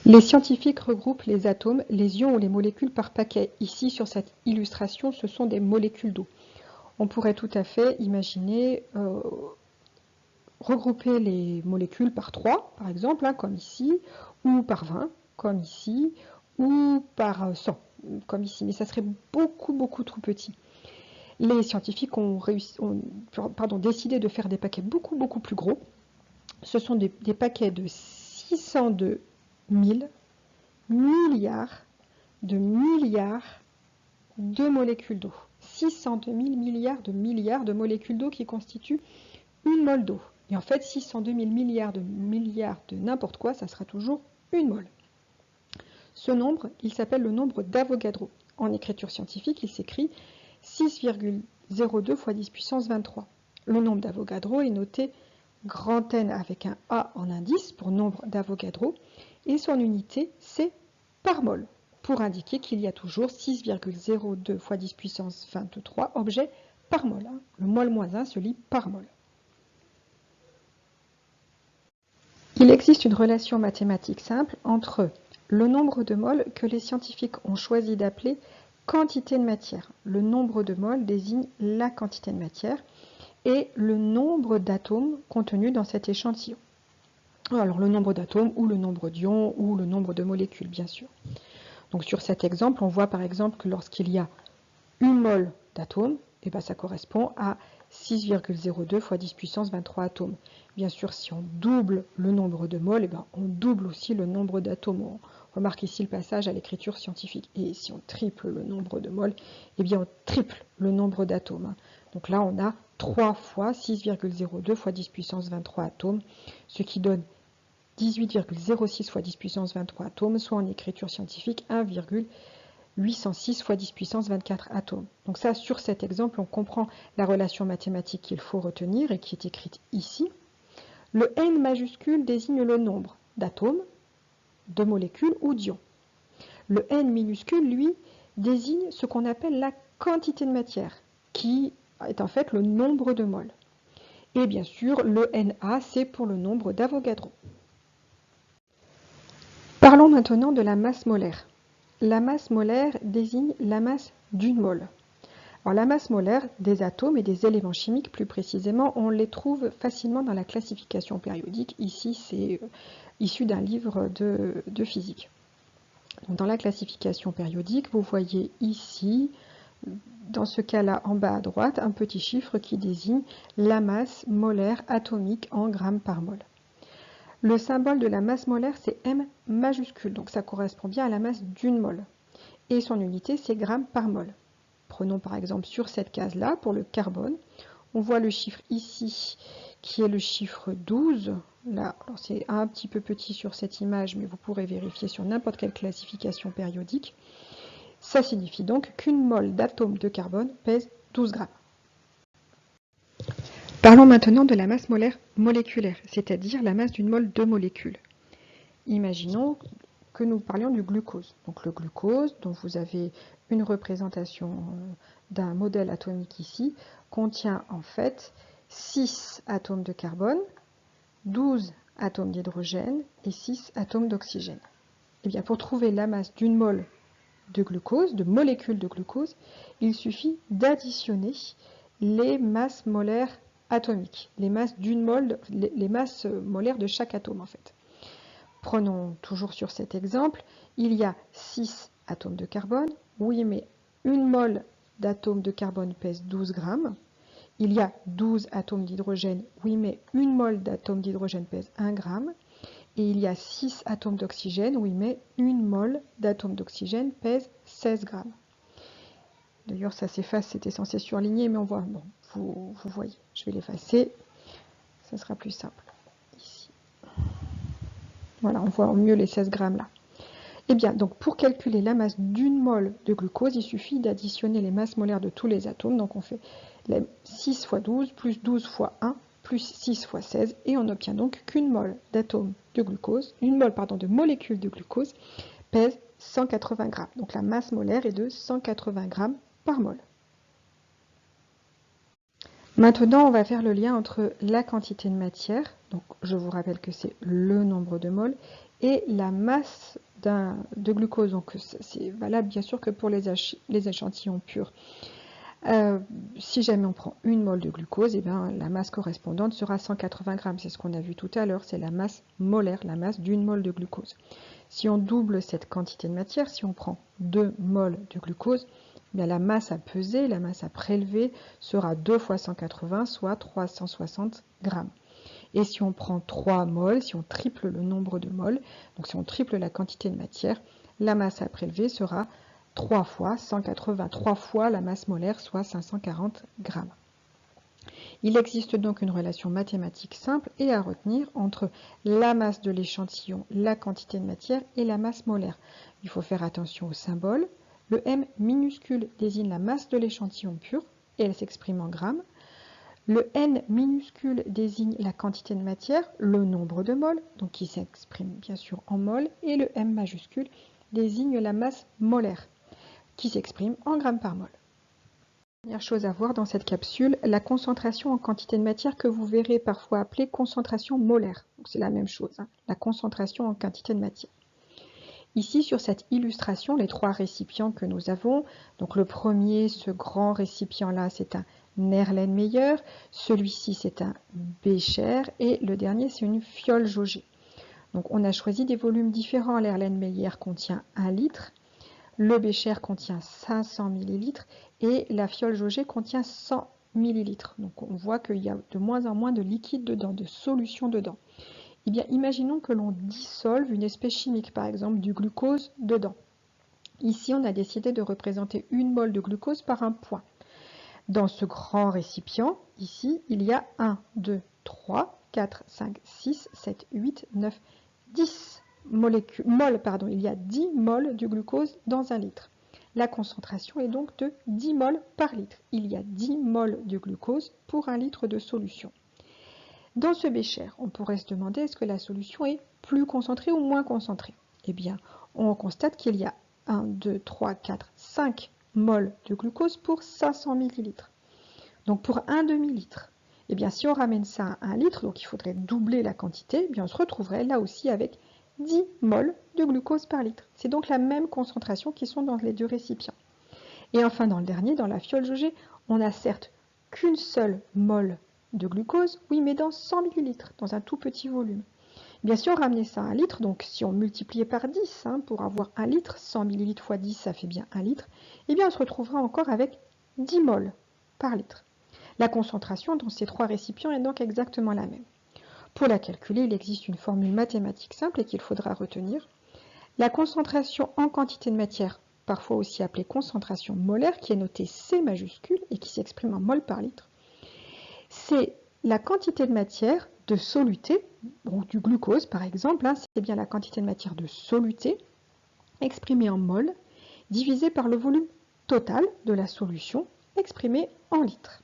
Les scientifiques regroupent les atomes, les ions ou les molécules par paquets. Ici, sur cette illustration, ce sont des molécules d'eau. On pourrait tout à fait imaginer regrouper les molécules par 3, par exemple, hein, comme ici, ou par 20, comme ici, ou par 100, comme ici. Mais ça serait beaucoup trop petit. Les scientifiques ont décidé de faire des paquets beaucoup plus gros. Ce sont des paquets de 602 000 milliards de molécules d'eau. 602 000 milliards de molécules d'eau qui constituent une mole d'eau. Et en fait, 602 000 milliards de n'importe quoi, ça sera toujours une mole. Ce nombre, il s'appelle le nombre d'Avogadro. En écriture scientifique, il s'écrit 6,02 fois 10 puissance 23. Le nombre d'Avogadro est noté grand N avec un A en indice pour nombre d'Avogadro et son unité c'est par mol pour indiquer qu'il y a toujours 6,02 fois 10 puissance 23 objets par mol. Le mol moins 1 se lit par mol. Il existe une relation mathématique simple entre le nombre de moles que les scientifiques ont choisi d'appeler quantité de matière. Le nombre de moles désigne la quantité de matière et le nombre d'atomes contenus dans cet échantillon. Alors le nombre d'atomes ou le nombre d'ions ou le nombre de molécules, bien sûr. Donc sur cet exemple, on voit par exemple que lorsqu'il y a une mole d'atomes, et ben ça correspond à 6,02 fois 10 puissance 23 atomes. Bien sûr, si on double le nombre de moles, et ben on double aussi le nombre d'atomes. On remarque ici le passage à l'écriture scientifique. Et si on triple le nombre de moles, et bien on triple le nombre d'atomes. Donc là, on a 3 fois 6,02 fois 10 puissance 23 atomes, ce qui donne 18,06 fois 10 puissance 23 atomes, soit en écriture scientifique 1,806 fois 10 puissance 24 atomes. Donc ça, sur cet exemple, on comprend la relation mathématique qu'il faut retenir et qui est écrite ici. Le N majuscule désigne le nombre d'atomes, de molécules ou d'ions. Le N minuscule, lui, désigne ce qu'on appelle la quantité de matière, qui est en fait le nombre de moles. Et bien sûr, le Na, c'est pour le nombre d'Avogadro. Parlons maintenant de la masse molaire. La masse molaire désigne la masse d'une mole. Alors, la masse molaire des atomes et des éléments chimiques, plus précisément, on les trouve facilement dans la classification périodique. Ici, c'est issu d'un livre de physique. Donc, dans la classification périodique, vous voyez ici, dans ce cas-là, en bas à droite, un petit chiffre qui désigne la masse molaire atomique en grammes par mol. Le symbole de la masse molaire, c'est M majuscule, donc ça correspond bien à la masse d'une mole. Et son unité, c'est grammes par mol. Prenons par exemple sur cette case-là, pour le carbone, on voit le chiffre ici, qui est le chiffre 12. Là, c'est un petit peu petit sur cette image, mais vous pourrez vérifier sur n'importe quelle classification périodique. Ça signifie donc qu'une mole d'atome de carbone pèse 12 grammes. Parlons maintenant de la masse molaire moléculaire, c'est-à-dire la masse d'une mole de molécules. Imaginons que nous parlions du glucose. Donc le glucose, dont vous avez une représentation d'un modèle atomique ici, contient en fait 6 atomes de carbone, 12 atomes d'hydrogène et 6 atomes d'oxygène. Et bien pour trouver la masse d'une mole de glucose, de molécules de glucose, il suffit d'additionner les masses molaires atomiques, les masses d'une mole, les masses molaires de chaque atome en fait. Prenons toujours sur cet exemple, il y a 6 atomes de carbone. Oui, mais une mole d'atome de carbone pèse 12 grammes. Il y a 12 atomes d'hydrogène. Oui, mais une mole d'atome d'hydrogène pèse 1 gramme. Et il y a 6 atomes d'oxygène. Oui, mais une mole d'atome d'oxygène pèse 16 grammes. D'ailleurs, ça s'efface, c'était censé surligner, mais on voit, bon, vous voyez. Je vais l'effacer, ça sera plus simple. Ici. Voilà, on voit mieux les 16 grammes là. Eh bien, donc pour calculer la masse d'une mole de glucose, il suffit d'additionner les masses molaires de tous les atomes. Donc on fait 6 fois 12 plus 12 fois 1 plus 6 fois 16 et on obtient donc qu'une mole d'atome de glucose, une mole pardon, de molécules de glucose pèse 180 grammes. Donc la masse molaire est de 180 grammes par mol. Maintenant, on va faire le lien entre la quantité de matière, donc je vous rappelle que c'est le nombre de moles, et la masse de glucose. Donc c'est valable bien sûr que pour les échantillons purs. Si jamais on prend une mole de glucose, eh bien, la masse correspondante sera 180 grammes. C'est ce qu'on a vu tout à l'heure, c'est la masse molaire, la masse d'une mole de glucose. Si on double cette quantité de matière, si on prend 2 moles de glucose, eh bien, la masse à peser, la masse à prélever sera 2 fois 180, soit 360 grammes. Et si on prend 3 moles, si on triple le nombre de moles, donc si on triple la quantité de matière, la masse à prélever sera 3 fois 180, 3 fois la masse molaire, soit 540 grammes. Il existe donc une relation mathématique simple et à retenir entre la masse de l'échantillon, la quantité de matière et la masse molaire. Il faut faire attention au symbole. Le M minuscule désigne la masse de l'échantillon pur et elle s'exprime en grammes. Le N minuscule désigne la quantité de matière, le nombre de moles, donc qui s'exprime bien sûr en moles, et le M majuscule désigne la masse molaire, qui s'exprime en grammes par mol. Première chose à voir dans cette capsule, la concentration en quantité de matière que vous verrez parfois appelée concentration molaire. C'est la même chose, hein, la concentration en quantité de matière. Ici, sur cette illustration, les 3 récipients que nous avons, donc le premier, ce grand récipient-là, c'est un Erlenmeyer, celui-ci, c'est un Becher, et le dernier, c'est une fiole jaugée. Donc, on a choisi des volumes différents. L'Erlenmeyer contient 1 litre, le Becher contient 500 ml et la fiole jaugée contient 100 ml. Donc, on voit qu'il y a de moins en moins de liquide dedans, de solution dedans. Eh bien, imaginons que l'on dissolve une espèce chimique, par exemple du glucose, dedans. Ici, on a décidé de représenter une mole de glucose par un point. Dans ce grand récipient, ici, il y a 1, 2, 3, 4, 5, 6, 7, 8, 9, 10 moles. Il y a 10 moles du glucose dans 1 litre. La concentration est donc de 10 moles par litre. Il y a 10 moles de glucose pour 1 litre de solution. Dans ce bécher, on pourrait se demander est-ce que la solution est plus concentrée ou moins concentrée? Eh bien, on constate qu'il y a 1, 2, 3, 4, 5 moles de glucose pour 500 ml. Donc pour un demi-litre, eh bien, si on ramène ça à 1 litre, donc il faudrait doubler la quantité, eh bien, on se retrouverait là aussi avec 10 moles de glucose par litre. C'est donc la même concentration qui sont dans les 2 récipients. Et enfin, dans le dernier, dans la fiole jaugée, on n'a certes qu'une seule mole de glucose, oui, mais dans 100 ml, dans un tout petit volume. Bien sûr, ramener ça à 1 litre, donc si on multipliait par 10, pour avoir 1 litre, 100 ml fois 10, ça fait bien 1 litre, eh bien on se retrouvera encore avec 10 moles par litre. La concentration dans ces 3 récipients est donc exactement la même. Pour la calculer, il existe une formule mathématique simple et qu'il faudra retenir. La concentration en quantité de matière, parfois aussi appelée concentration molaire, qui est notée C majuscule et qui s'exprime en mol par litre, c'est la quantité de matière de soluté, donc du glucose par exemple, c'est bien la quantité de matière de soluté, exprimée en mol, divisée par le volume total de la solution, exprimé en litres.